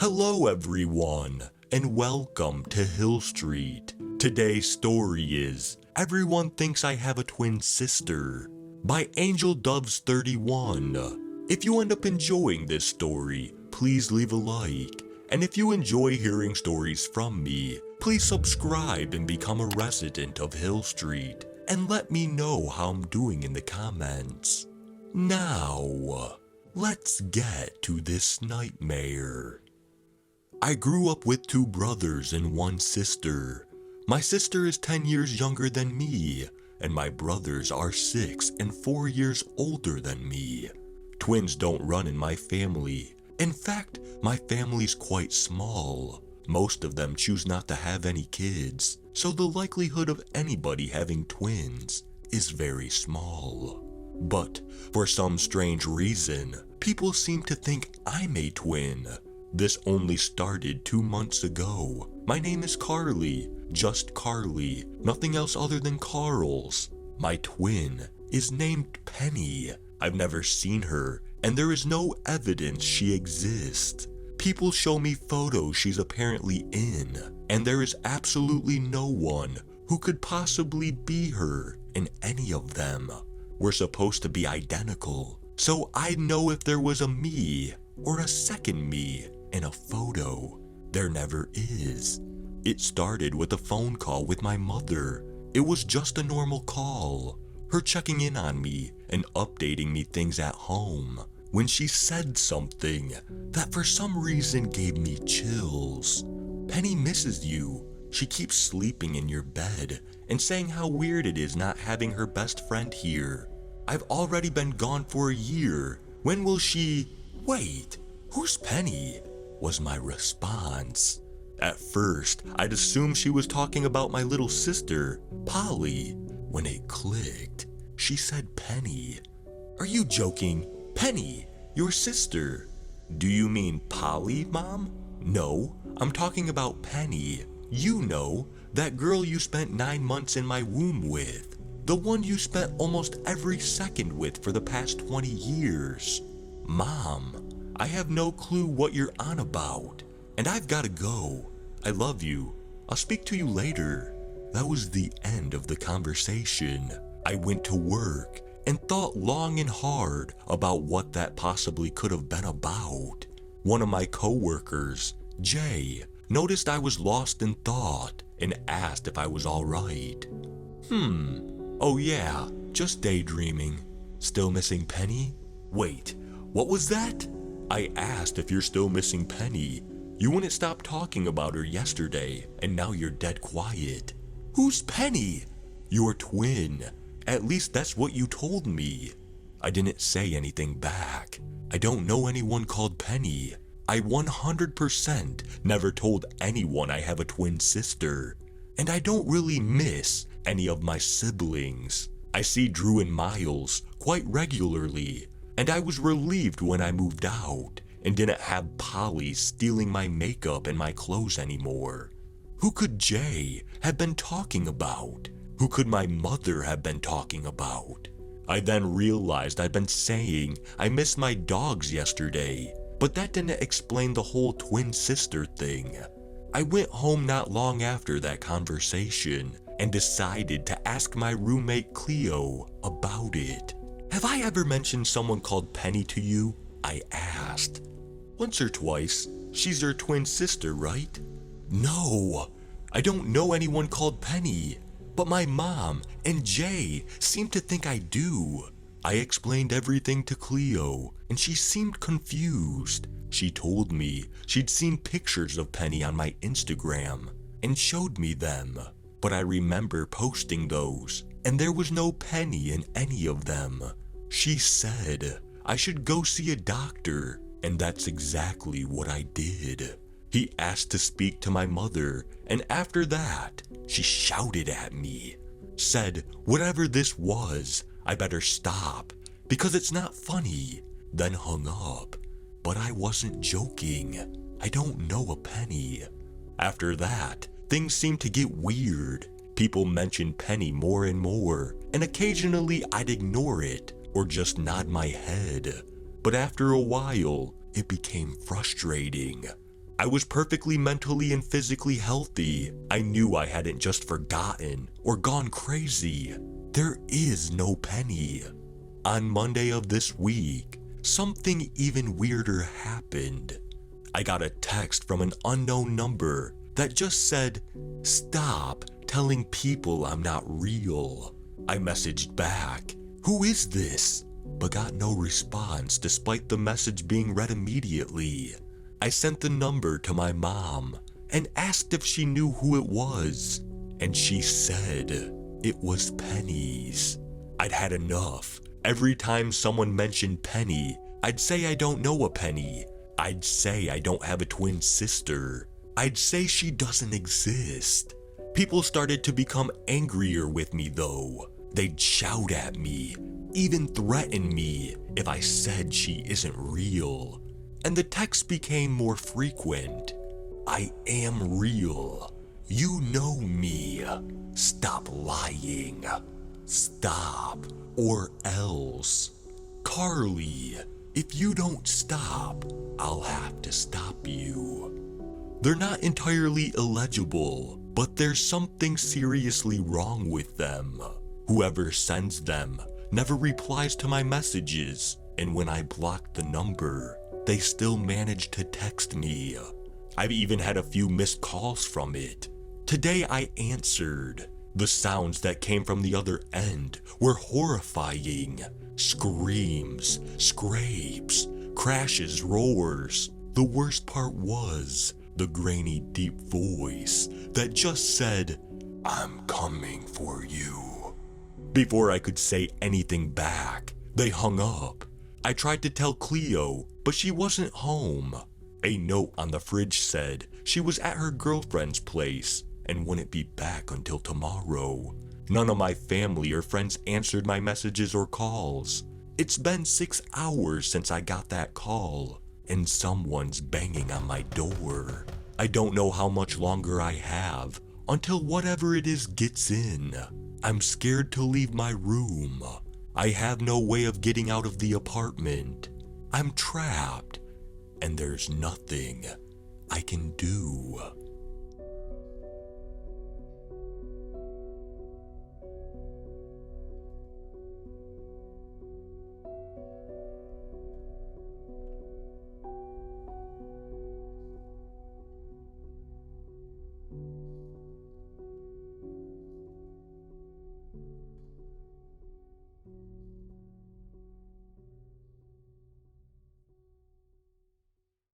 Hello everyone, and welcome to Hill Street. Today's story is Everyone Thinks I Have a Twin Sister by Angel Doves 31. If you end up enjoying this story, please leave a like. And if you enjoy hearing stories from me, please subscribe and become a resident of Hill Street. And let me know how I'm doing in the comments. Now, let's get to this nightmare. I grew up with 2 brothers and 1 sister. My sister is 10 years younger than me, and my brothers are 6 and 4 years older than me. Twins don't run in my family. In fact, my family's quite small. Most of them choose not to have any kids, so the likelihood of anybody having twins is very small. But for some strange reason, people seem to think I'm a twin. This only started 2 months ago. My name is Carly, just Carly, nothing else other than Carl's. My twin is named Penny. I've never seen her, and there is no evidence she exists. People show me photos she's apparently in, and there is absolutely no one who could possibly be her in any of them. We're supposed to be identical, so I'd know if there was a me or a second me in a photo. There never is. It started with a phone call with my mother. It was just a normal call, her checking in on me and updating me things at home, when she said something that for some reason gave me chills. Penny misses you. She keeps sleeping in your bed and saying how weird it is not having her best friend here. I've already been gone for a year. When will she... Wait, who's Penny? Was my response. At first, I'd assumed she was talking about my little sister, Polly. When it clicked, she said Penny. Are you joking? Penny, your sister. Do you mean Polly, Mom? No, I'm talking about Penny. You know, that girl you spent 9 months in my womb with. The one you spent almost every second with for the past 20 years. Mom, I have no clue what you're on about, and I've got to go. I love you. I'll speak to you later. That was the end of the conversation. I went to work and thought long and hard about what that possibly could have been about. One of my coworkers, Jay, noticed I was lost in thought and asked if I was all right. Oh yeah, just daydreaming. Still missing Penny? Wait, what was that? I asked if you're still missing Penny. You wouldn't stop talking about her yesterday, and now you're dead quiet. Who's Penny? Your twin. At least that's what you told me. I didn't say anything back. I don't know anyone called Penny. I 100% never told anyone I have a twin sister. And I don't really miss any of my siblings. I see Drew and Miles quite regularly. And I was relieved when I moved out and didn't have Polly stealing my makeup and my clothes anymore. Who could Jay have been talking about? Who could my mother have been talking about? I then realized I'd been saying I missed my dogs yesterday, but that didn't explain the whole twin sister thing. I went home not long after that conversation and decided to ask my roommate Cleo about it. Have I ever mentioned someone called Penny to you? I asked. Once or twice. She's your twin sister, right? No, I don't know anyone called Penny, but my mom and Jay seem to think I do. I explained everything to Cleo, and she seemed confused. She told me she'd seen pictures of Penny on my Instagram and showed me them, but I remember posting those, and there was no Penny in any of them. She said I should go see a doctor, and that's exactly what I did. He asked to speak to my mother, and after that, she shouted at me, said whatever this was, I better stop, because it's not funny, then hung up. But I wasn't joking. I don't know a Penny. After that, things seemed to get weird. People mentioned Penny more and more, and occasionally I'd ignore it or just nod my head. But after a while, it became frustrating. I was perfectly mentally and physically healthy. I knew I hadn't just forgotten or gone crazy. There is no penny. On Monday of this week, something even weirder happened. I got a text from an unknown number that just said, "Stop telling people I'm not real." I messaged back, "Who is this?" but got no response despite the message being read immediately. I sent the number to my mom and asked if she knew who it was, and she said it was Penny's. I'd had enough. Every time someone mentioned Penny, I'd say I don't know a Penny. I'd say I don't have a twin sister. I'd say she doesn't exist. People started to become angrier with me though. They'd shout at me, even threaten me if I said she isn't real. And the texts became more frequent. "I am real. You know me. Stop lying. Stop, or else. Carly, if you don't stop, I'll have to stop you." They're not entirely illegible, but there's something seriously wrong with them. Whoever sends them never replies to my messages, and when I block the number, they still manage to text me. I've even had a few missed calls from it. Today I answered. The sounds that came from the other end were horrifying. Screams, scrapes, crashes, roars. The worst part was the grainy, deep voice that just said, "I'm coming for you." Before I could say anything back, they hung up. I tried to tell Cleo, but she wasn't home. A note on the fridge said she was at her girlfriend's place and wouldn't be back until tomorrow. None of my family or friends answered my messages or calls. It's been 6 hours since I got that call, and someone's banging on my door. I don't know how much longer I have until whatever it is gets in. I'm scared to leave my room. I have no way of getting out of the apartment. I'm trapped, and there's nothing I can do.